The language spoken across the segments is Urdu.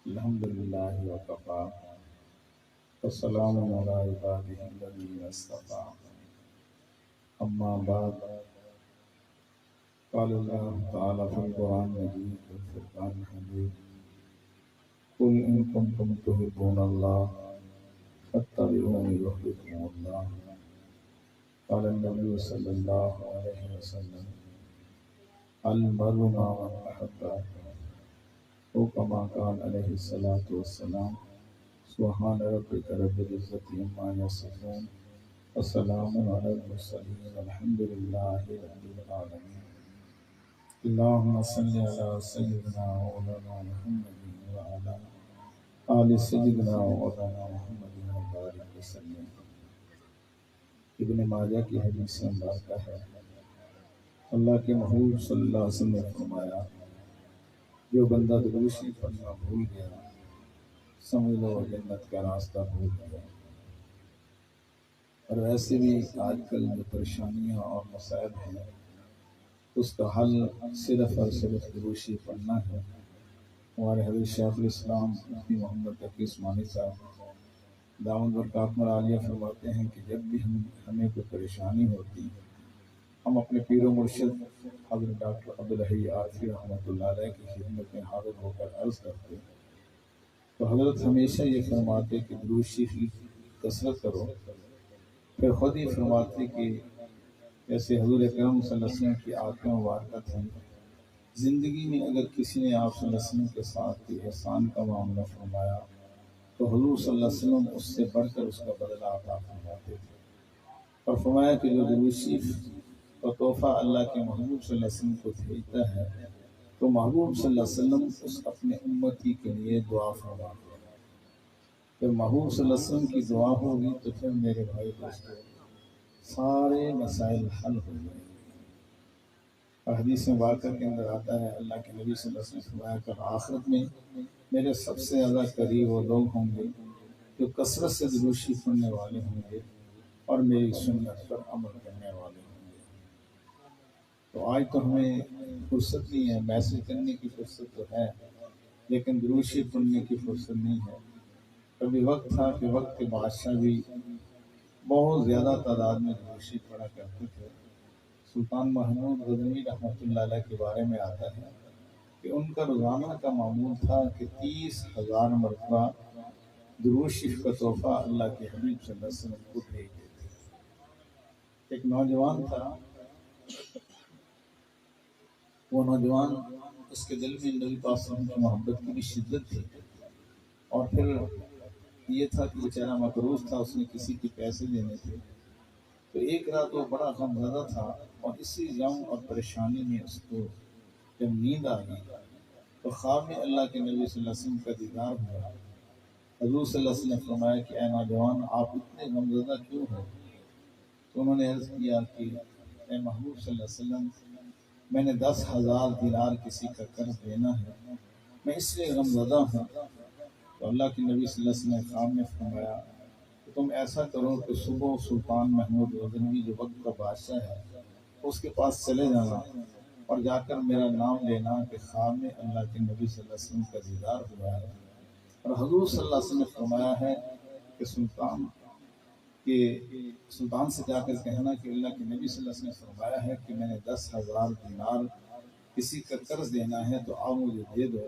الحمد للہ وکفا والسلام علی عبادہ الذین اصطفى اما بعد قال اللہ تعالی فی القرآن المجید والفرقان الحمید قل ان کنتم تحبون اللہ فاتبعونی یحببکم اللہ قال النبی صلی اللہ علیہ وسلم المرء مع من احب او کما قال علیہ الصلوۃ والسلام سبحان ربک رب العزۃ عما یصفون وسلام علی المرسلین والحمد للہ رب العالمین اللہم صلی علی سیدنا مولانا محمد وعلی آل سیدنا مولانا محمد وبارک وسلم۔ ابن ماجہ کی حدیث مبارکہ ہے، اللہ کے محبوب صلی اللہ علیہ وسلم نے فرمایا جو بندہ دروشی پڑھنا بھول گیا سمجھ لو جنت کا راستہ بھول گیا۔ اور ویسے بھی آج کل جو پریشانیاں اور مصائب ہیں اس کا حل صرف اور صرف دروشی پڑھنا ہے۔ ہمارے حضرت شیخ الاسلام مفتی محمد تقی عثمانی صاحب دامت برکاتہ عالیہ فرماتے ہیں کہ جب بھی ہمیں کوئی پریشانی ہوتی ہم اپنے پیر و مرشد حضرت ڈاکٹر عبدالحی عارفی رحمۃ اللہ علیہ کی خدمت میں حاضر ہو کر عرض کرتے تو حضرت ہمیشہ یہ فرماتے کہ درود شریف کی کثرت کرو، پھر خود ہی فرماتے کہ جیسے حضور اکرم صلی اللہ علیہ وسلم کی آنکھیں مبارکہ تھیں، زندگی میں اگر کسی نے آپ صلی اللہ علیہ وسلم کے ساتھ کوئی احسان کا معاملہ فرمایا تو حضور صلی اللہ علیہ وسلم اس سے بڑھ کر اس کا بدلہ عطا فرماتے تھے، اور فرمایا کہ جو درود شریف کا تحفہ اللہ کے محبوب صلی اللہ علیہ وسلم کو بھیجتا ہے تو محبوب صلی اللہ علیہ وسلم اس اپنے امتی کے لیے دعا فرماتے ہیں۔ جب محبوب صلی اللہ علیہ وسلم کی دعا ہوگی تو پھر میرے بھائی دوستو سارے مسائل حل ہو جائیں گے۔ اور حدیث مبارکہ کے اندر آتا ہے اللہ کے نبی صلی اللہ علیہ وسلم نے فرمایا کہ آخرت میں میرے سب سے زیادہ قریب وہ لوگ ہوں گے جو کثرت سے درود شریف پڑھنے والے ہوں گے اور میری سنت پر عمل کرنے والے ہوں گے۔ تو آج تو ہمیں فرصت نہیں ہے، میسج کرنے کی فرصت تو ہے لیکن درود شریف پڑھنے کی فرصت نہیں ہے۔ کبھی وقت تھا کہ وقت کے بادشاہ بھی بہت زیادہ تعداد میں درود شریف پڑھا کرتے تھے۔ سلطان محمود غزنوی رحمۃ اللہ علیہ کے بارے میں آتا ہے کہ ان کا روزانہ کا معمول تھا کہ 30,000 مرتبہ درود شریف کا تحفہ اللہ کے حبیب صلی اللہ علیہ وسلم کو بھیج دیتے تھے۔ ایک نوجوان تھا، وہ نوجوان اس کے دل میں نبی پاک صلی اللہ علیہ وسلم کی محبت کی بھی شدت تھی، اور پھر یہ تھا کہ بیچارہ مقروض تھا، اس نے کسی کے پیسے دینے تھے۔ تو ایک رات وہ بڑا غمزدہ تھا اور اسی غم اور پریشانی میں اس کو جب نیند آ گئی تو خواب میں اللہ کے نبی صلی اللہ علیہ وسلم کا دیدار ہوا۔ حضور صلی اللہ علیہ وسلم نے فرمایا کہ اے نوجوان آپ اتنے غمزدہ کیوں ہو؟ تو انہوں نے عرض کیا کہ اے محبوب صلی اللہ علیہ وسلم میں نے 10,000 دینار کسی کا قرض دینا ہے، میں اس لیے غمزدہ ہوں۔ تو اللہ کے نبی صلی اللہ علیہ وسلم نے خواب میں فرمایا کہ تم ایسا کرو کہ صبح سلطان محمود غزنوی جو وقت کا بادشاہ ہے اس کے پاس چلے جانا اور جا کر میرا نام لینا کہ خواب میں اللہ کے نبی صلی اللہ علیہ وسلم کا دیدار ہوا ہے، اور حضور صلی اللہ علیہ وسلم نے فرمایا ہے کہ سلطان سے جا کر کہنا کہ اللہ کے نبی صلی اللہ علیہ وسلم نے فرمایا ہے کہ میں نے 10,000 دینار کسی کا قرض دینا ہے تو آپ مجھے دے دو۔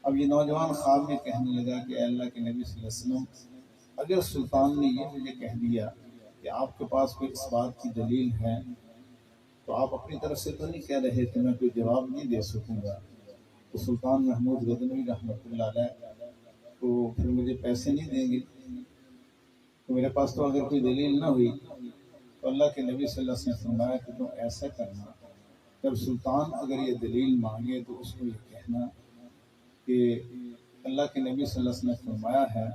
اب یہ نوجوان خواب میں کہنے لگا کہ اے اللہ کے نبی صلی اللہ علیہ وسلم اگر سلطان نے یہ مجھے کہہ دیا کہ آپ کے پاس کوئی اس بات کی دلیل ہے تو آپ اپنی طرف سے تو نہیں کہہ رہے کہ میں کوئی جواب نہیں دے سکوں گا، تو سلطان محمود غزنوی رحمۃ اللہ علیہ تو پھر مجھے پیسے نہیں دیں گے، تو میرے پاس تو اگر کوئی دلیل نہ ہوئی تو اللہ کے نبی صلی اللہ علیہ وسلم نے فرمایا کہ تم ایسا کرنا جب سلطان اگر یہ دلیل مانگے تو اس کو یہ کہنا کہ اللہ کے نبی صلی اللہ علیہ وسلم نے فرمایا ہے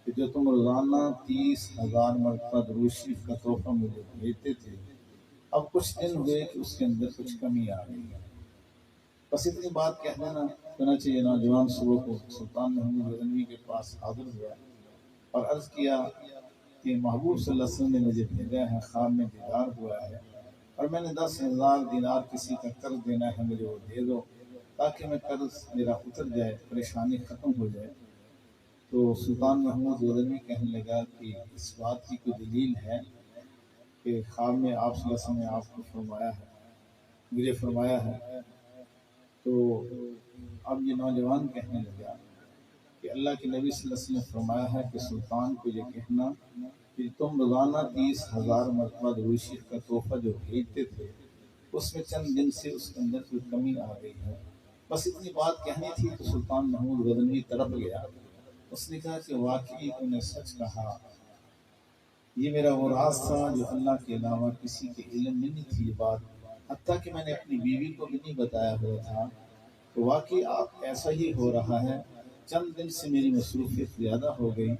کہ جو تم روزانہ 30,000 مرتبہ درود شریف کا تحفہ مجھے بھیجتے تھے اب کچھ دن ہوئے کہ اس کے اندر کچھ کمی آ گئی ہے، بس اتنی بات کہہ دینا۔ چنانچہ یہ نوجوان صبح کو سلطان محمود غزنوی کے پاس حاضر ہوا اور عرض کیا کہ محبوب صلی اللہ علیہ وسلم نے مجھے بھیجا ہے، خواب میں دیدار ہوا ہے اور میں نے 10,000 دینار کسی کا قرض دینا ہے، مجھے وہ دے دو۔ تاکہ میں قرض میرا اتر جائے، پریشانی ختم ہو جائے۔ تو سلطان محمود غزنوی کہنے لگا کہ اس بات کی کوئی دلیل ہے کہ خواب میں آپ صلی اللہ علیہ وسلم نے آپ کو فرمایا ہے، مجھے فرمایا ہے؟ تو اب یہ نوجوان کہنے لگا کہ اللہ کے نبی صلی اللہ علیہ وسلم نے فرمایا ہے کہ سلطان کو یہ کہنا کہ تم روزانہ 30,000 مرتبہ درود شریف کا تحفہ جو بھیجتے تھے، اس میں چند دن سے اس کے اندر کوئی کمی آ گئی ہے۔ بس اتنی بات کہنی تھی تو سلطان محمود غزنوی تڑپ گیا۔ اس نے کہا کہ واقعی تم نے سچ کہا، یہ میرا وہ راز تھا جو اللہ کے علاوہ کسی کے علم میں نہیں تھی یہ بات، حتیٰ کہ میں نے اپنی بیوی کو بھی نہیں بتایا ہوا تھا۔ تو واقعی آپ ایسا ہی ہو رہا ہے، چند دن سے میری مصروفیت زیادہ ہو گئی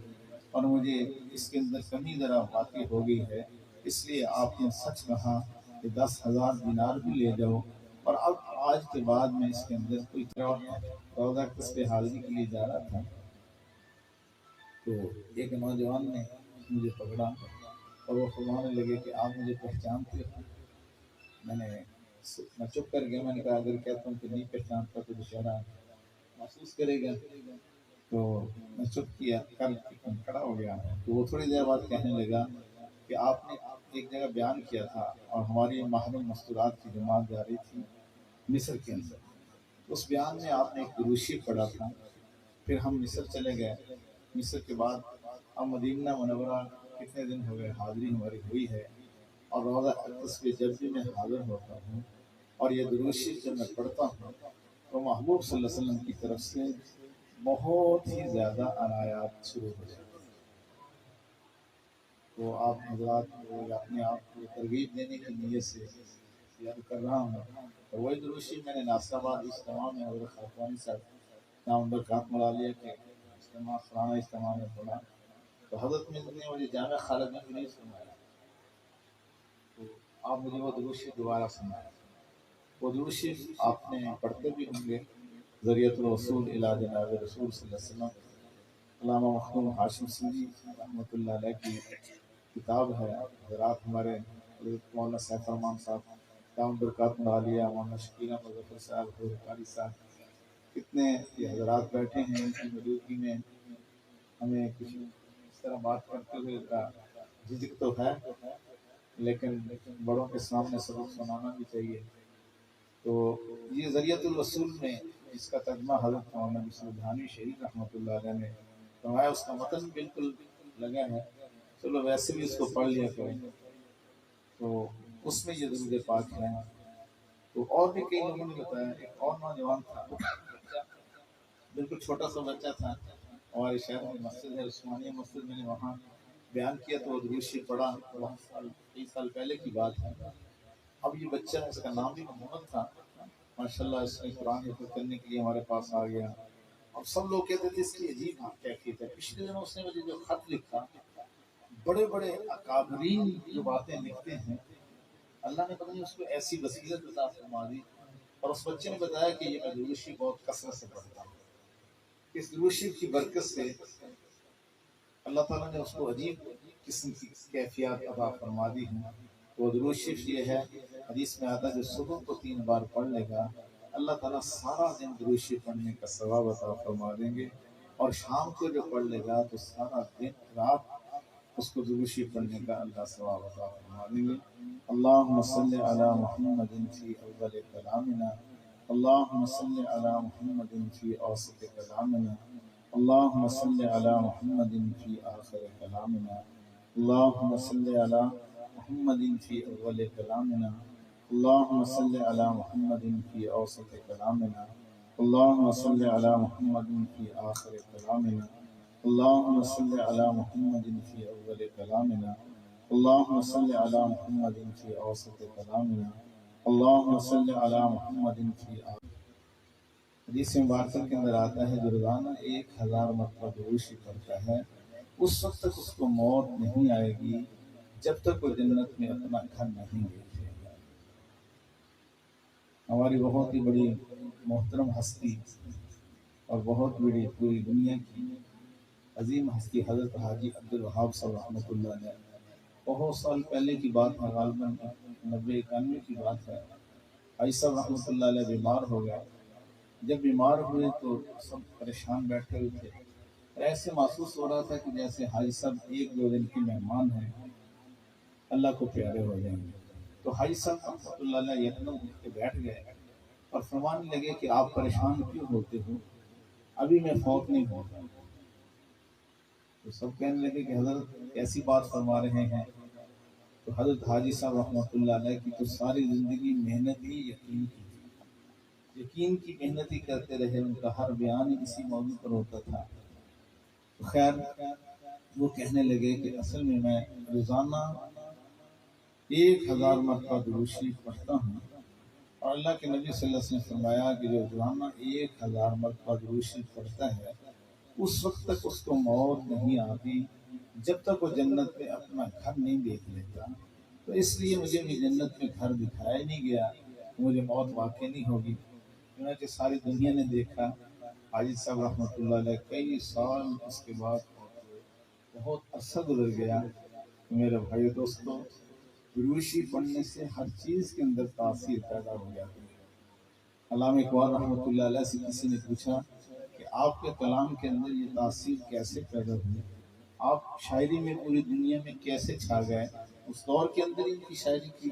اور مجھے اس کے اندر کمی ذرا واقع ہو گئی ہے، اس لیے آپ نے سچ کہا کہ 10,000 دینار بھی لے جاؤ، اور اب آج کے بعد میں اس کے اندر کوئی روزہ قصب حاضری کے لیے جا رہا تھا تو ایک نوجوان نے مجھے پکڑا اور وہ فرمانے لگے کہ آپ مجھے پہچانتے ہو؟ میں چپ کر گیا۔ میں نے کہا اگر کہتا ہوں کہ نہیں پہچانتا تو بےچارہ محسوس کرے گا، تو میں چپ کیا، کل کھڑا ہو گیا۔ تو وہ تھوڑی دیر بعد کہنے لگا کہ آپ نے ایک جگہ بیان کیا تھا اور ہماری محرم مستورات کی جماعت جا رہی تھی مصر کے اندر، اس بیان میں آپ نے ایک درود شریف پڑھا تھا، پھر ہم مصر چلے گئے۔ مصر کے بعد اب مدینہ منورہ کتنے دن ہو گئے حاضری ہماری ہوئی ہے، اور روزہ اقدس پہ جب بھی میں حاضر ہوتا ہوں اور یہ درود شریف جب میں پڑھتا ہوں تو محبوب صلی اللہ علیہ وسلم کی طرف سے بہت ہی زیادہ عنایات شروع ہو جاتی ہیں۔ تو آپ حضرات کو اپنے آپ کو ترغیب دینے کی نیت سے یاد کر رہا ہوں، اور وہی درود شریف میں نے ناصر آباد اجتماع میں حضرت خاقانی صاحب نام برکات ملا لیا کہ اجتماع فلانا اجتماع میں پڑھا، تو حضرت نے مجھے جامع خالد میں بھی نہیں سنایا، تو آپ مجھے وہ درود شریف دوبارہ سنایا۔ وہ درود شریف آپ نے پڑھتے بھی ہوں گے، ذریعۃ الوصول الی جناب رسول صلی اللہ علیہ وسلم، علامہ مخدوم ہاشم سندھی رحمۃ اللہ علیہ کی کتاب ہے۔ حضرات ہمارے حضرت مولانا سیف الرحمان صاحب دام برکات عالیہ، مولانا شکیل احمد ظفر صاحب، حضرت قاری صاحب، کتنے یہ حضرات بیٹھے ہیں، ان کی موجودگی میں ہمیں کچھ اس طرح بات کرتے ہوئے جھجک تو ہے، لیکن بڑوں کے سامنے سبق سنانا بھی چاہیے۔ تو یہ ذریعۃ الوصول میں جس کا ترجمہ حضرت مولانا بسم دھانی شریف رحمۃ اللہ علیہ نے فرمایا، اس کا متن بالکل لگا ہے، چلو ویسے بھی اس کو پڑھ لیا کریں۔ تو اس میں یہ درود پاک ہے۔ تو اور بھی کئی لوگوں نے بتایا، ایک اور نوجوان تھا، بالکل چھوٹا سا بچہ تھا، ہمارے شہر میں مسجد ہے عثمانیہ مسجد، میں نے وہاں بیان کیا تو وہ درود شریف پڑھا، بہت کئی سال پہلے کی بات ہے۔ اب یہ بچہ، اس کا نام بھی محمد تھا، ماشاءاللہ اس نے قرآن حفظ کرنے کے لیے ہمارے پاس آ گیا۔ اب سب لوگ کہتے تھے اس کی عجیب کیفیت ہے۔ پچھلے دنوں اس نے مجھے جو خط لکھا، بڑے بڑے اکابرین جو باتیں لکھتے ہیں، اللہ نے پتہ نہیں اس کو ایسی بصیرت عطا فرما دی، اور اس بچے نے بتایا کہ یہ میں درود شریف بہت کثرت سے پڑھتا ہوں، اس درود شریف کی برکت سے اللہ تعالیٰ نے اس کو عجیب قسم کی کیفیات عطا فرما دی ہیں۔ تو درود شریف یہ ہے، حدیث میں آتا ہے جو صبح کو 3 بار پڑھ لے گا اللہ تعالیٰ سارا دن درود شریف پڑھنے کا ثواب عطا فرما دیں گے، اور شام کو جو پڑھ لے گا تو سارا دن رات اس کو درود شریف پڑھنے کا اللہ ثواب عطا فرما دیں گے۔ اللہم صلی علی محمد فی اول کلامنا، اللہم صلی علی محمد فی اوسط کلامنا، اللہم صلی علی محمد فی آخر کلامنا، اللہم صلی علی محمد فی اول کلامنا، اللہم صلی علی محمد فی اوسط کلامنا، اللہم صلی علی محمد فی آخر کلامنا، اللہم صلی علی محمد فی اول کلامنا، اللہم صلی علی محمد فی اوسط کلامنا، اللہم صلی علی محمد فی آخر۔ حدیث مبارکہ کے اندر آتا ہے جو روزانہ 1000 مرتبہ درود شریف پڑھتا ہے، اس وقت تک اس کو موت نہیں آئے گی جب تک وہ جنت میں اپنا گھر نہیں دیکھے گا۔ ہماری بہت ہی بڑی محترم ہستی اور بہت بڑی پوری دنیا کی عظیم ہستی حضرت حاجی عبدالوہاب صاحب رحمۃ اللہ علیہ، بہت سال پہلے کی بات ہے، غالباً 90-91 کی بات ہے، حاجی صاحب رحمۃ اللہ علیہ بیمار ہو گئے، جب بیمار ہوئے تو سب پریشان بیٹھے ہوئے تھے، اور ایسے محسوس ہو رہا تھا کہ جیسے حاجی صاحب ایک دو دن کے مہمان ہیں، اللہ کو پیارے ہو جائیں گے۔ تو حاجی صاحب رحمۃ اللہ علیہ یکدم اٹھ کے بیٹھ گئے اور فرمانے لگے کہ آپ پریشان کیوں ہوتے ہو، ابھی میں فوت نہیں ہوتا۔ تو سب کہنے لگے کہ حضرت ایسی بات فرما رہے ہیں؟ تو حضرت حاجی صاحب رحمۃ اللہ علیہ کی تو ساری زندگی محنت ہی یقین کی تھی، یقین کی محنت ہی کرتے رہے، ان کا ہر بیان اسی موضوع پر ہوتا تھا۔ تو خیر وہ کہنے لگے کہ اصل میں روزانہ 1000 مرتبہ درود شریف پڑھتا ہوں، اور اللہ کے نبی صلی اللہ علیہ وسلم نے فرمایا کہ جو روزانہ 1000 مرتبہ درود شریف پڑھتا ہے اس وقت تک اس کو موت نہیں آتی جب تک وہ جنت میں اپنا گھر نہیں دیکھ لیتا۔ تو اس لیے مجھے بھی جنت میں گھر دکھایا ہی نہیں گیا، مجھے موت واقع نہیں ہوگی۔ چنانچہ ساری دنیا نے دیکھا حاجی صاحب رحمۃ اللہ علیہ کئی سال اس کے بعد بہت عرصہ گزر گیا۔ میرے بھائی دوستوں، روشی پڑھنے سے ہر چیز کے اندر تاثیر پیدا ہو جاتی ہے۔ علامہ اقبال رحمۃ اللہ علیہ سے کسی نے پوچھا کہ آپ کے کلام کے اندر یہ تاثیر کیسے پیدا ہوئی، آپ شاعری میں پوری دنیا میں کیسے چھا گئے؟ اس دور کے اندر ان کی شاعری کی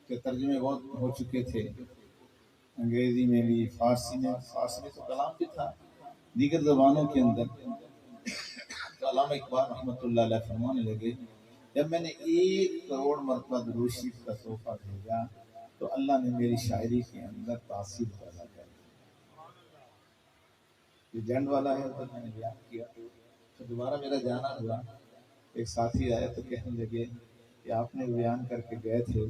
کے ترجمے بہت ہو چکے تھے، انگریزی میں بھی، فارسی میں تو کلام بھی تھا، دیگر زبانوں کے اندر۔ تو علامہ اقبال رحمۃ اللہ علیہ فرمانے لگے جب میں نے 1 کروڑ مرتبہ درود شریف کا تحفہ بھیجا تو اللہ نے میری شاعری کے اندر تاثیر پیدا کر دی۔ یہ جنڈ والا ہے تو میں نے بیان کیا، تو دوبارہ میرا جانا ہوا، ایک ساتھی آیا تو کہنے لگے کہ آپ نے بیان کر کے گئے تھے،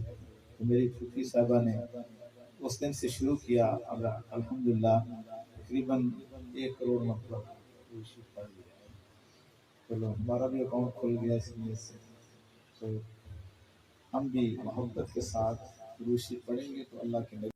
تو میری پھوپھی صاحبہ نے اس دن سے شروع کیا، اب الحمدللہ تقریباً 1 کروڑ مرتبہ درود شریف پڑھ لیا۔ چلو ہمارا بھی اکاؤنٹ کھل گیا اس لیے سے، تو ہم بھی محبت کے ساتھ درود شریف پڑھیں گے تو اللہ کے